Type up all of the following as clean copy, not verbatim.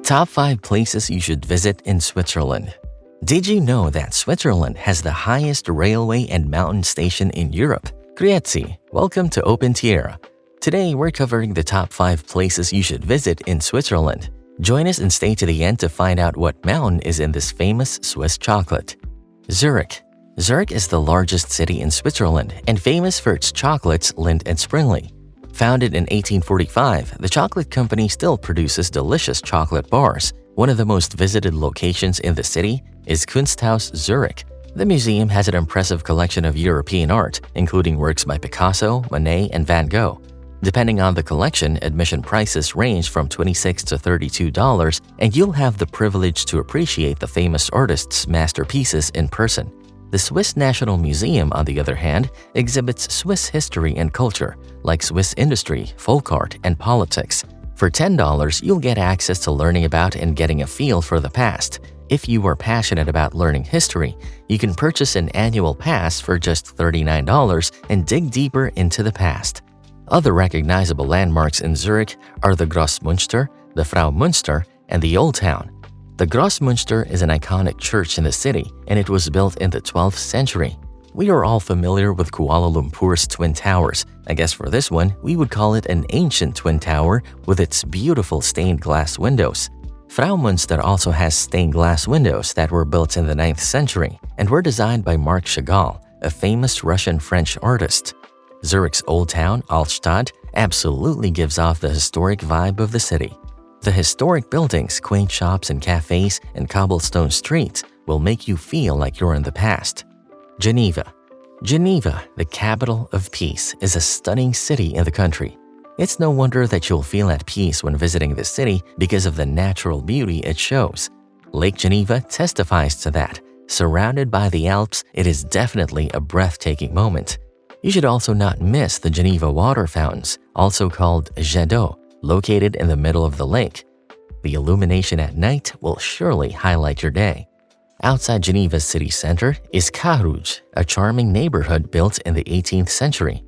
Top 5 places you should visit in Switzerland. Did you know that Switzerland has the highest railway and mountain station in Europe? Grüezi, welcome to Opentiera. Today we're covering the top 5 places you should visit in Switzerland. Join us and stay to the end to find out what mountain is in this famous Swiss chocolate. Zurich. Zurich is the largest city in Switzerland and famous for its chocolates Lindt and Sprüngli. Founded in 1845, the chocolate company still produces delicious chocolate bars. One of the most visited locations in the city is Kunsthaus Zurich. The museum has an impressive collection of European art, including works by Picasso, Monet, and Van Gogh. Depending on the collection, admission prices range from $26 to $32, and you'll have the privilege to appreciate the famous artists' masterpieces in person. The Swiss National Museum, on the other hand, exhibits Swiss history and culture, like Swiss industry, folk art, and politics. For $10, you'll get access to learning about and getting a feel for the past. If you are passionate about learning history, you can purchase an annual pass for just $39 and dig deeper into the past. Other recognizable landmarks in Zurich are the Grossmünster, the Frau Münster, and the Old Town. The Grossmünster is an iconic church in the city, and it was built in the 12th century. We are all familiar with Kuala Lumpur's Twin Towers. I guess for this one, we would call it an ancient twin tower with its beautiful stained glass windows. Frau Münster also has stained glass windows that were built in the 9th century and were designed by Marc Chagall, a famous Russian-French artist. Zurich's Old Town, Altstadt, absolutely gives off the historic vibe of the city. The historic buildings, quaint shops and cafes, and cobblestone streets will make you feel like you're in the past. Geneva. Geneva, the capital of peace, is a stunning city in the country. It's no wonder that you'll feel at peace when visiting the city because of the natural beauty it shows. Lake Geneva testifies to that. Surrounded by the Alps, it is definitely a breathtaking moment. You should also not miss the Geneva water fountains, also called jets d'eau, located in the middle of the lake. The illumination at night will surely highlight your day. Outside Geneva's city center is Carouge, a charming neighborhood built in the 18th century.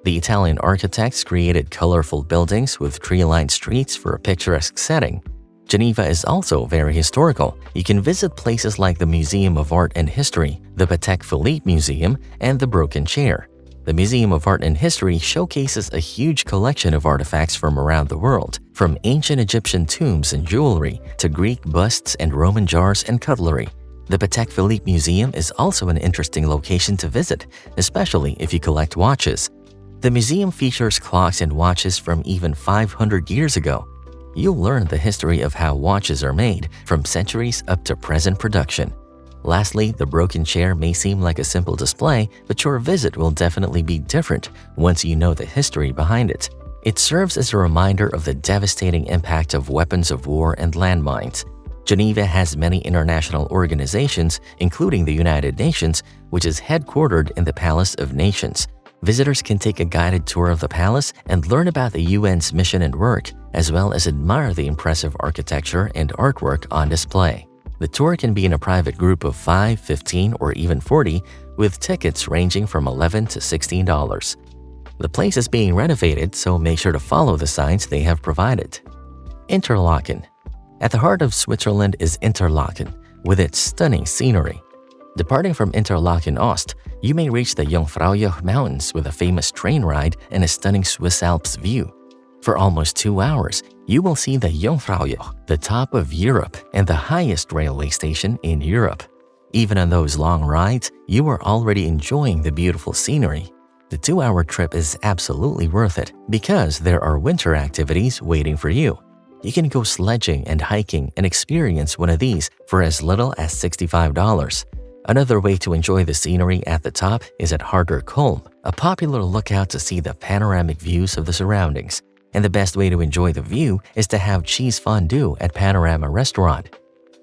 The Italian architects created colorful buildings with tree-lined streets for a picturesque setting. Geneva is also very historical. You can visit places like the Museum of Art and History, the Patek Philippe Museum, and the Broken Chair. The Museum of Art and History showcases a huge collection of artifacts from around the world, from ancient Egyptian tombs and jewelry to Greek busts and Roman jars and cutlery. The Patek Philippe Museum is also an interesting location to visit, especially if you collect watches. The museum features clocks and watches from even 500 years ago. You'll learn the history of how watches are made from centuries up to present production. Lastly, the Broken Chair may seem like a simple display, but your visit will definitely be different once you know the history behind it. It serves as a reminder of the devastating impact of weapons of war and landmines. Geneva has many international organizations, including the United Nations, which is headquartered in the Palace of Nations. Visitors can take a guided tour of the palace and learn about the UN's mission and work, as well as admire the impressive architecture and artwork on display. The tour can be in a private group of 5, 15, or even 40, with tickets ranging from $11 to $16. The place is being renovated, so make sure to follow the signs they have provided. Interlaken. At the heart of Switzerland is Interlaken, with its stunning scenery. Departing from Interlaken Ost, you may reach the Jungfraujoch Mountains with a famous train ride and a stunning Swiss Alps view. For almost 2 hours, you will see the Jungfraujoch, the top of Europe and the highest railway station in Europe. Even on those long rides, you are already enjoying the beautiful scenery. The 2-hour trip is absolutely worth it because there are winter activities waiting for you. You can go sledging and hiking and experience one of these for as little as $65. Another way to enjoy the scenery at the top is at Harter Kulm, a popular lookout to see the panoramic views of the surroundings. And the best way to enjoy the view is to have cheese fondue at Panorama Restaurant.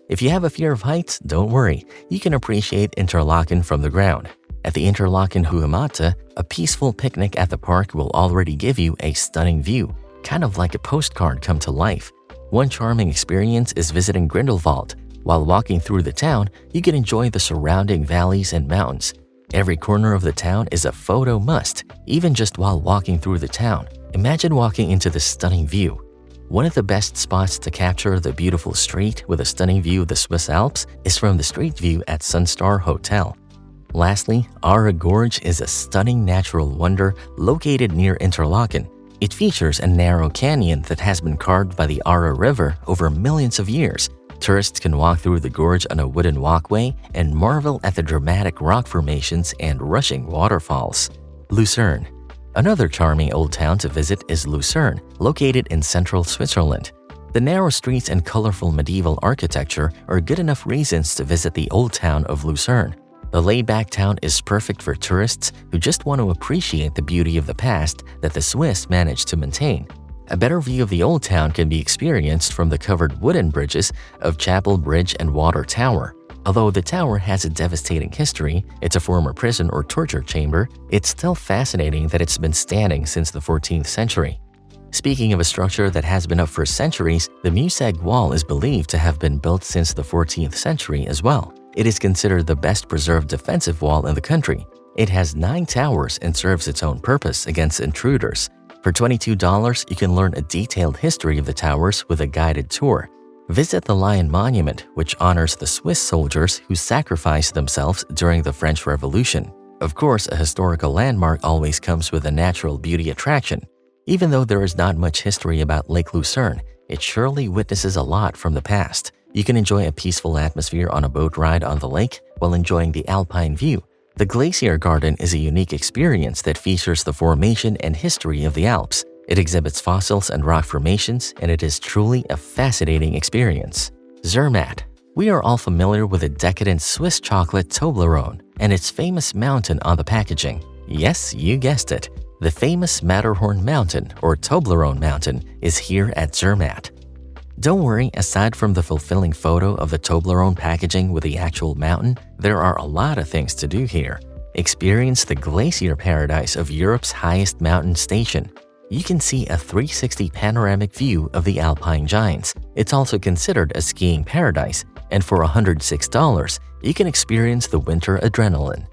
If you have a fear of heights, don't worry, you can appreciate Interlaken from the ground. At the Interlaken Hoogematte, a peaceful picnic at the park will already give you a stunning view, kind of like a postcard come to life. One charming experience is visiting Grindelwald. While walking through the town, you can enjoy the surrounding valleys and mountains. Every corner of the town is a photo must, even just while walking through the town. Imagine walking into this stunning view. One of the best spots to capture the beautiful street with a stunning view of the Swiss Alps is from the street view at Sunstar Hotel. Lastly, Aare Gorge is a stunning natural wonder located near Interlaken. It features a narrow canyon that has been carved by the Aare River over millions of years. Tourists can walk through the gorge on a wooden walkway and marvel at the dramatic rock formations and rushing waterfalls. Lucerne. Another charming old town to visit is Lucerne, located in central Switzerland. The narrow streets and colorful medieval architecture are good enough reasons to visit the old town of Lucerne. The laid-back town is perfect for tourists who just want to appreciate the beauty of the past that the Swiss managed to maintain. A better view of the old town can be experienced from the covered wooden bridges of Chapel Bridge and Water Tower. Although the tower has a devastating history, it's a former prison or torture chamber, it's still fascinating that it's been standing since the 14th century. Speaking of a structure that has been up for centuries, the Musseg Wall is believed to have been built since the 14th century as well. It is considered the best preserved defensive wall in the country. It has 9 towers and serves its own purpose against intruders. For $22, you can learn a detailed history of the towers with a guided tour. Visit the Lion Monument, which honors the Swiss soldiers who sacrificed themselves during the French Revolution. Of course, a historical landmark always comes with a natural beauty attraction. Even though there is not much history about Lake Lucerne, it surely witnesses a lot from the past. You can enjoy a peaceful atmosphere on a boat ride on the lake while enjoying the alpine view. The Glacier Garden is a unique experience that features the formation and history of the Alps. It exhibits fossils and rock formations, and it is truly a fascinating experience. Zermatt. We are all familiar with the decadent Swiss chocolate Toblerone and its famous mountain on the packaging. Yes, you guessed it. The famous Matterhorn Mountain, or Toblerone Mountain, is here at Zermatt. Don't worry, aside from the fulfilling photo of the Toblerone packaging with the actual mountain, there are a lot of things to do here. Experience the glacier paradise of Europe's highest mountain station. You can see a 360 panoramic view of the Alpine giants. It's also considered a skiing paradise, and for $106, you can experience the winter adrenaline.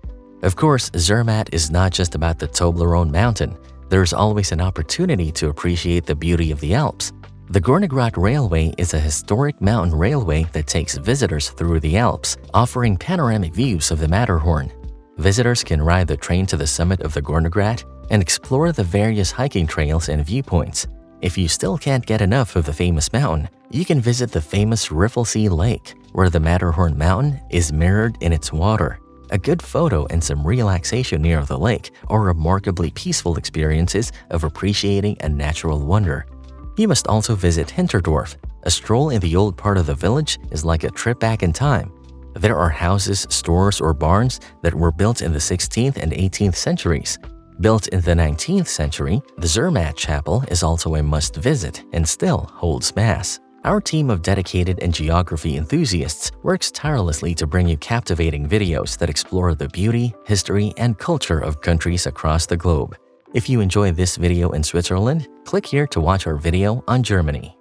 Of course, Zermatt is not just about the Toblerone Mountain. There's always an opportunity to appreciate the beauty of the Alps. The Gornergrat Railway is a historic mountain railway that takes visitors through the Alps, offering panoramic views of the Matterhorn. Visitors can ride the train to the summit of the Gornergrat and explore the various hiking trails and viewpoints. If you still can't get enough of the famous mountain, you can visit the famous Riffelsee Lake, where the Matterhorn Mountain is mirrored in its water. A good photo and some relaxation near the lake are remarkably peaceful experiences of appreciating a natural wonder. You must also visit Hinterdorf. A stroll in the old part of the village is like a trip back in time. There are houses, stores, or barns that were built in the 16th and 18th centuries. Built in the 19th century, the Zermatt Chapel is also a must-visit and still holds Mass. Our team of dedicated and geography enthusiasts works tirelessly to bring you captivating videos that explore the beauty, history, and culture of countries across the globe. If you enjoy this video in Switzerland, click here to watch our video on Germany.